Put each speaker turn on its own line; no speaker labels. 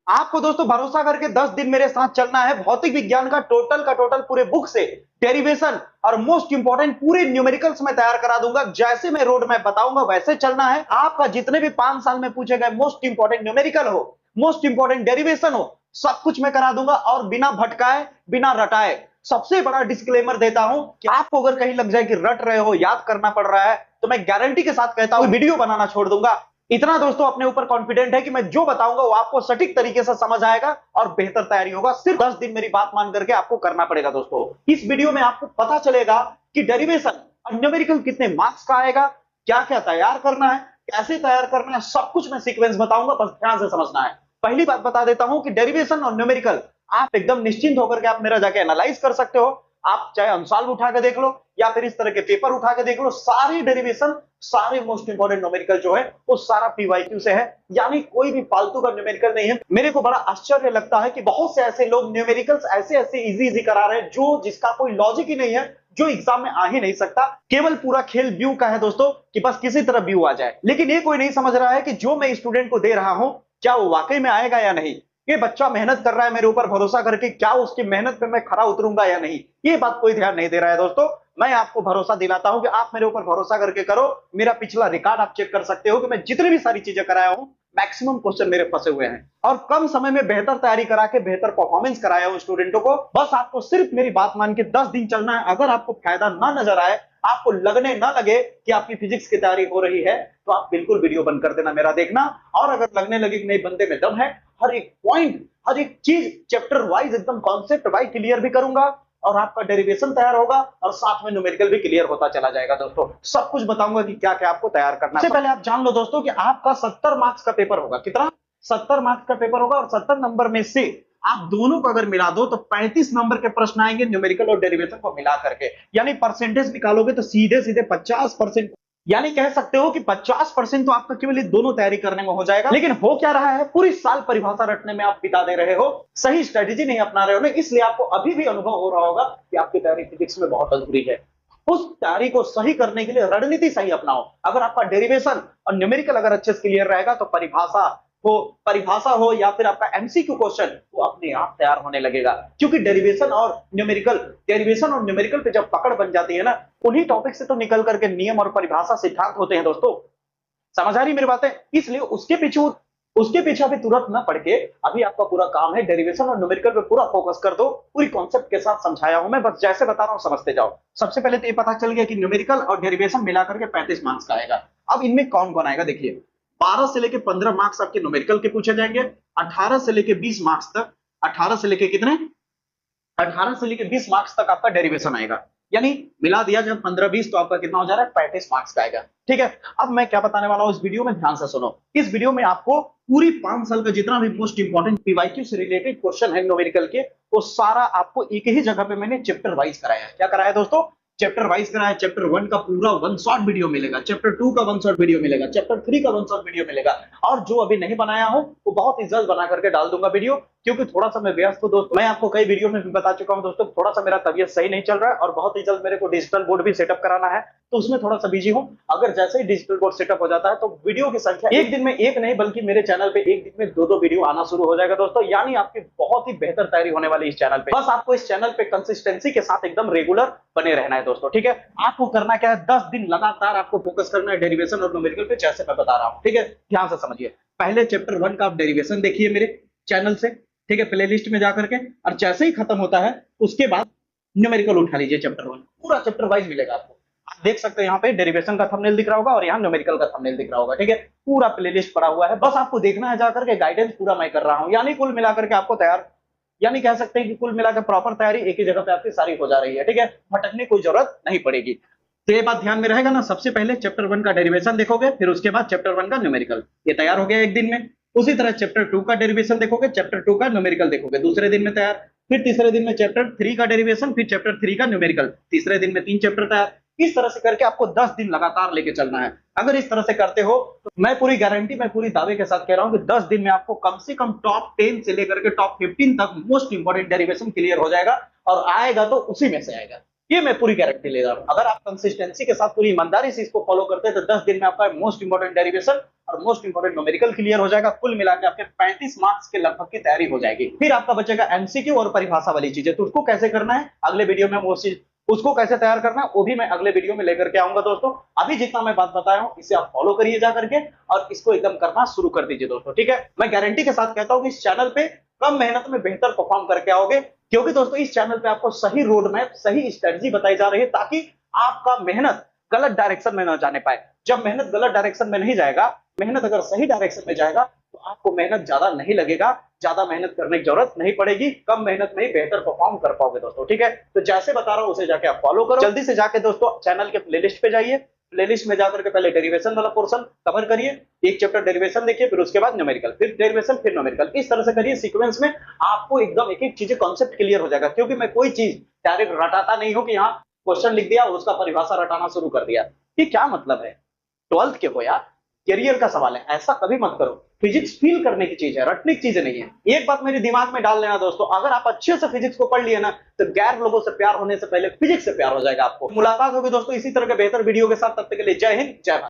आपको दोस्तों भरोसा करके 10 दिन मेरे साथ चलना है। भौतिक विज्ञान का टोटल पूरे बुक से डेरिवेशन और मोस्ट इंपॉर्टेंट पूरे न्यूमेरिकल्स में तैयार करा दूंगा। जैसे मैं रोड मैप बताऊंगा वैसे चलना है। आपका जितने भी 5 साल में पूछे गए मोस्ट इंपॉर्टेंट न्यूमेरिकल हो, मोस्ट इंपॉर्टेंट डेरिवेशन हो, सब कुछ मैं करा दूंगा और बिना भटकाए, बिना रटाए। सबसे बड़ा डिस्क्लेमर देता हूं कि आपको अगर कहीं लग जाए कि रट रहे हो, याद करना पड़ रहा है, तो मैं गारंटी के साथ कहता हूं वीडियो बनाना छोड़ दूंगा। इतना दोस्तों अपने ऊपर कॉन्फिडेंट है कि मैं जो बताऊंगा वो आपको सटीक तरीके से समझ आएगा और बेहतर तैयारी होगा। सिर्फ 10 दिन मेरी बात मान करके आपको करना पड़ेगा दोस्तों। इस वीडियो में आपको पता चलेगा कि डेरिवेशन और न्यूमेरिकल कितने मार्क्स का आएगा, क्या क्या तैयार करना है, कैसे तैयार करना है, सब कुछ मैं सीक्वेंस बताऊंगा, बस ध्यान से समझना है। पहली बात बता देता हूं कि डेरिवेशन और न्यूमेरिकल आप एकदम निश्चिंत होकर के आप मेरा जाके एनालाइज कर सकते हो। आप चाहे अनसॉल्व उठा के देख लो या फिर इस तरह के पेपर उठा के देख लो, सारी डेरिवेशन, सारे मोस्ट इंपोर्टेंट न्यूमेरिकल जो है वो सारा पीवाईक्यू से है, यानी कोई भी फालतू का न्यूमेरिकल नहीं है। मेरे को बड़ा आश्चर्य लगता है कि बहुत से ऐसे लोग न्यूमेरिकल्स ऐसे ऐसे इजी करा रहे हैं जो जिसका कोई लॉजिक ही नहीं है, जो एग्जाम में आ ही नहीं सकता। केवल पूरा खेल व्यू का है दोस्तों कि बस किसी तरह व्यू आ जाए। लेकिन ये कोई नहीं समझ रहा है कि जो मैं स्टूडेंट को दे रहा हूं क्या वो वाकई में आएगा या नहीं। ये बच्चा मेहनत कर रहा है मेरे ऊपर भरोसा करके, क्या उसकी मेहनत पे मैं खरा उतरूंगा या नहीं, ये बात कोई ध्यान नहीं दे रहा है दोस्तों। मैं आपको भरोसा दिलाता हूं कि आप मेरे ऊपर भरोसा करके करो। मेरा पिछला रिकॉर्ड आप चेक कर सकते हो कि मैं जितनी भी सारी चीजें कराया हूं, मैक्सिमम क्वेश्चन मेरे फंसे हुए हैं और कम समय में बेहतर तैयारी करा के बेहतर परफॉर्मेंस कराया हूं स्टूडेंटों को। बस आपको सिर्फ मेरी बात मान के 10 दिन चलना है। अगर आपको फायदा ना नजर आए, आपको लगने ना लगे कि आपकी फिजिक्स की तैयारी हो रही है, तो आप बिल्कुल वीडियो बंद कर देना, मेरा देखना। और अगर लगने लगे कि नहीं बंदे में दम है, हर एक पॉइंट, हर एक चीज चैप्टर वाइज एकदम कॉन्सेप्ट वाइज क्लियर भी करूंगा और आपका डेरिवेशन तैयार होगा और साथ में न्यूमेरिकल भी क्लियर होता चला जाएगा दोस्तों। सब कुछ बताऊंगा कि क्या क्या आपको तैयार करना है। सबसे पहले आप जान लो दोस्तों कि आपका 70 मार्क्स का पेपर होगा। कितना? 70 मार्क्स का पेपर होगा और 70 नंबर में से आप दोनों को अगर मिला दो तो 35 नंबर के प्रश्न आएंगे न्यूमेरिकल और डेरिवेशन को मिला करके। यानी परसेंटेज निकालोगे तो सीधे सीधे 50%, यानी कह सकते हो कि 50% तो आपका केवल ये दोनों तैयारी करने में हो जाएगा। लेकिन हो क्या रहा है, पूरी साल परिभाषा रटने में आप बिता दे रहे हो, सही स्ट्रेटेजी नहीं अपना रहे हो ना, इसलिए आपको अभी भी अनुभव हो रहा होगा कि आपकी तैयारी फिजिक्स में बहुत अधूरी है। उस तैयारी को सही करने के लिए रणनीति सही अपनाओ। अगर आपका डेरिवेशन और न्यूमेरिकल अगर अच्छे से क्लियर रहेगा तो परिभाषा हो या फिर आपका एमसीक्यू क्वेश्चन वो अपने आप तैयार होने लगेगा। क्योंकि डेरिवेशन और न्यूमेरिकल पे जब पकड़ बन जाती है ना, उन्हीं टॉपिक से तो निकल करके नियम और परिभाषा सिद्धांत होते हैं दोस्तों। समझ आ रही मेरी बातें? इसलिए उसके पीछे अभी तुरंत ना पड़ के अभी आपका पूरा काम है डेरिवेशन और न्यूमेरिकल पे पूरा फोकस कर दो। पूरी कॉन्सेप्ट के साथ समझाया हूं मैं, बस जैसे बता रहा हूं समझते जाओ। सबसे पहले तो ये पता चल गया कि न्यूमेरिकल और डेरिवेशन मिलाकर के 35 मार्क्स का आएगा। अब इनमें कौन कौन आएगा देखिए। 12 से लेके 15 मार्क्स आपके न्यूमेरिकल के पूछे जाएंगे। 18 से लेके 20 मार्क्स तक, 18 से लेके कितने, 18 से लेके 20 मार्क्स तक आपका डेरिवेशन आएगा। यानी मिला दिया जब 15-20 तो आपका कितना हो जा रहा है, 35 मार्क्स का आएगा। ठीक है, अब मैं क्या बताने वाला हूं इस वीडियो में, ध्यान से सुनो। इस वीडियो में आपको पूरी 5 साल का जितना भी मोस्ट इंपॉर्टेंट पीवाईक्यू से रिलेटेड क्वेश्चन है न्यूमेरिकल के, वो सारा आपको एक ही जगह पे मैंने चैप्टर वाइज कराया है। क्या कराया दोस्तों? चैप्टर वाइज कराया। चैप्टर 1 का पूरा वन शॉट वीडियो मिलेगा, चैप्टर 2 का वन शॉट वीडियो मिलेगा, चैप्टर 3 का वन शॉट वीडियो मिलेगा। और जो अभी नहीं बनाया हूं वो बहुत ही जल्द बना करके डाल दूंगा वीडियो, क्योंकि थोड़ा सा मैं व्यस्त हूं दोस्तों। मैं आपको कई वीडियो में भी बता चुका हूं दोस्तों, थोड़ा सा मेरा तबीयत सही नहीं चल रहा है और बहुत ही जल्द मेरे को डिजिटल बोर्ड भी सेटअप कराना है, तो उसमें थोड़ा सा बिजी हूं। अगर जैसे ही डिजिटल बोर्ड सेटअप हो जाता है तो वीडियो की संख्या एक दिन में एक नहीं बल्कि मेरे चैनल पे एक दिन में 2-2 वीडियो आना शुरू हो जाएगा दोस्तों। यानी आपकी बहुत ही बेहतर तैयारी होने वाली इस चैनल पे। बस आपको इस चैनल पे कंसिस्टेंसी के साथ एकदम रेगुलर बने रहना है दोस्तों। ठीक है, आपको करना क्या है, 10 दिन लगातार आपको फोकस करना है डेरिवेशन और न्यूमेरिकल पे, जैसे मैं बता रहा हूं। ठीक है, ध्यान से समझिए। पहले चैप्टर 1 का आप डेरिवेशन देखिए मेरे चैनल से, ठीक है, प्लेलिस्ट में जाकर के, और जैसे ही खत्म होता है उसके बाद न्यूमेरिकल उठा लीजिए। चैप्टर 1 पूरा चैप्टर वाइज मिलेगा आपको। आप देख सकते हैं यहाँ पे डेरिवेशन का थंबनेल दिख रहा होगा और यहाँ न्यूमेरिकल का थंबनेल दिख रहा होगा। ठीक है, पूरा प्लेलिस्ट पड़ा हुआ है, बस आपको देखना है जाकर के। गाइडेंस पूरा मैं कर रहा हूँ, यानी कुल मिलाकर के आपको तैयार, यानी कह सकते हैं कि कुल मिलाकर प्रॉपर तैयारी एक ही जगह पे आपकी सारी हो जा रही है। ठीक है, भटकने की कोई जरूरत नहीं पड़ेगी। तो ये बात ध्यान में रहेगा ना। सबसे पहले चैप्टर 1 का डेरिवेशन देखोगे, फिर उसके बाद चैप्टर 1 का न्यूमेरिकल, ये तैयार हो गया एक दिन में। उसी तरह चैप्टर 2 का डेरिवेशन देखोगे, चैप्टर 2 का न्यूमेरिकल देखोगे, दूसरे दिन में तैयार। फिर तीसरे दिन में चैप्टर 3 का डेरिवेशन, फिर चैप्टर 3 का न्यूमेरिकल, तीसरे दिन में 3 चैप्टर तैयार। इस तरह से करके आपको 10 दिन लगातार लेके चलना है। अगर इस तरह से करते हो तो मैं पूरी गारंटी, मैं पूरी दावे के साथ कह रहा हूं कि 10 दिन में आपको कम से कम टॉप 10 से लेकर के टॉप 15 तक मोस्ट इंपोर्टेंट डेरिवेशन क्लियर हो जाएगा, और आएगा तो उसी में से आएगा। ये मैं पूरी गारंटी ले रहा हूं। अगर आप कंसिस्टेंसी के साथ पूरी ईमानदारी से इसको फॉलो करते हैं तो 10 दिन में आपका मोस्ट इंपोर्टेंट डेरिवेशन और मोस्ट इंपोर्टेंट न्यूमेरिकल क्लियर हो जाएगा। कुल मिलाकर आपके 35 मार्क्स के लगभग की तैयारी हो जाएगी। फिर आपका बचेगा एमसीक्यू और परिभाषा वाली चीजें, तो उसको कैसे करना है अगले वीडियो में, वो चीज उसको कैसे तैयार करना है वो भी मैं अगले वीडियो में लेकर के आऊंगा दोस्तों। अभी जितना मैं बात बताया हूं इसे आप फॉलो करिए जा करके और इसको एकदम करना शुरू कर दीजिए दोस्तों, ठीक है। मैं गारंटी के साथ कहता हूं कि इस चैनल पे कम मेहनत में बेहतर परफॉर्म करके आओगे, क्योंकि दोस्तों इस चैनल पे आपको सही रोड मैप, सही स्ट्रेटजी बताई जा रही है ताकि आपका मेहनत गलत डायरेक्शन में न जाने पाए। जब मेहनत गलत डायरेक्शन में नहीं जाएगा, मेहनत अगर सही डायरेक्शन में जाएगा तो आपको मेहनत ज्यादा नहीं लगेगा, ज्यादा मेहनत करने की जरूरत नहीं पड़ेगी, कम मेहनत में ही बेहतर परफॉर्म कर पाओगे दोस्तों, ठीक है। तो जैसे बता रहा हूं उसे जाके आप फॉलो करो। जल्दी से जाके दोस्तों चैनल के प्लेलिस्ट पे जाइए, प्लेलिस्ट में जाकर के पहले डेरिवेशन वाला पोर्शन कवर करिए, एक चैप्टर डेरिवेशन देखिए, फिर उसके बाद न्यूमेरिकल, फिर डेरिवेशन, फिर न्यूमेरिकल, इस तरह से करिए सीक्वेंस में। आपको एकदम एक एक चीजें कॉन्सेप्ट क्लियर हो जाएगा, क्योंकि मैं कोई चीज डायरेक्ट रटाता नहीं हूं कि यहाँ क्वेश्चन लिख दिया और उसका परिभाषा रटाना शुरू कर दिया। ये क्या मतलब है? 12th के हो यार, करियर का सवाल है, ऐसा कभी मत करो। फिजिक्स फील करने की चीज है, रटने की चीज नहीं है। एक बात मेरे दिमाग में डाल लेना दोस्तों, अगर आप अच्छे से फिजिक्स को पढ़ लिए ना तो गैर लोगों से प्यार होने से पहले फिजिक्स से प्यार हो जाएगा आपको। मुलाकात होगी दोस्तों इसी तरह के बेहतर वीडियो के साथ, तब तक के लिए जय हिंद, जय भारत।